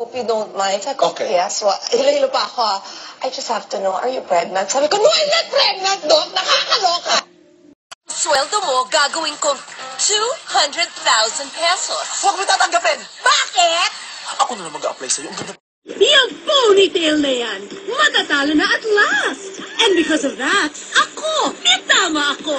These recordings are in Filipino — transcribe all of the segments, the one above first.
Hope you don't mind. Sabi ko, Okay. yes. Well, hilo-hilo pa ako. I just have to know, are you pregnant? Sabi ko, no, I'm not pregnant, Doc. Nakakaloka. Sweldo mo, gagawin ko 200,000 pesos. Huwag mo tatanggapin! Bakit? Ako na lang mag-a-apply sa'yo. Ang ganda. Yung ponytail na yan, matatalo na at last. And because of that, ako, may tama ako.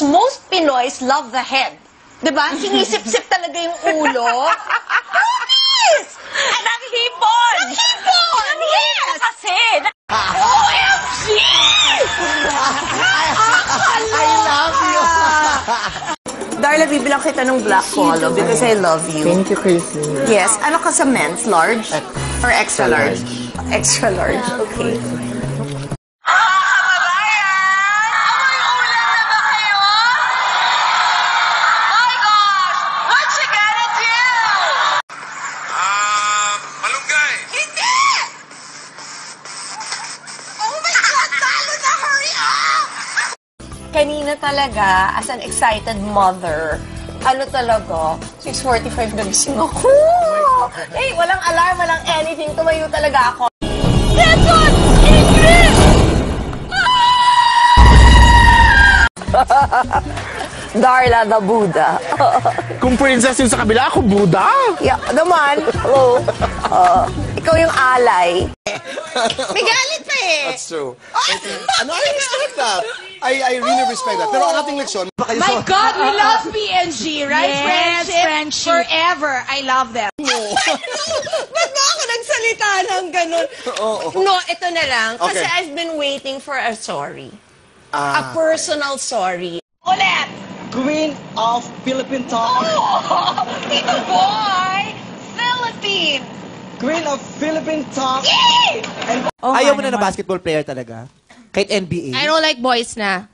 Most Pinoys love the head. Diba? Sinisip-sip talaga yung ulo. Yes! Naghipon! Naghipon! Yes! Kasi, OMG! I love you! Darla, bibilang kita ng black polo because I love you. Thank you, Chrissy. Yes. Ano ka sa men's? Large? Or extra large? Extra large. Okay. Malunggay! Hindi! Oh my God! Talo na! Hurry up! Kanina talaga, as an excited mother, ano talaga, 6:45 nagising ako. Eh, walang alarm, walang anything. Tumayo talaga ako. Second! Ingrid! Darla the Buddha. Kung princess yung sa kabila, ako Buddha. Yeah, naman. Hello. Ikaw yung alay. May galit pa eh. That's true. Ano, I respect that. I really respect that. Pero ang ating leksyon, My God, we love PNG, right? Yes, friendship. Forever. I love them. Ba't ba ako nagsalita ng ganun? No, ito na lang. Kasi Okay. I've been waiting for a sorry. A personal sorry. Ulit! Queen of Philippine Talk. Oh, Tito Boy! Philippines! Queen of Philippine Talk. And Ayaw mo na basketball player talaga? Kahit NBA? I don't like boys na.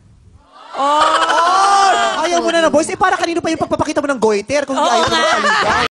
Ayaw mo na boys? Eh, para kanino pa yung pagpapakita mo ng goiter kung hindi ayaw mo na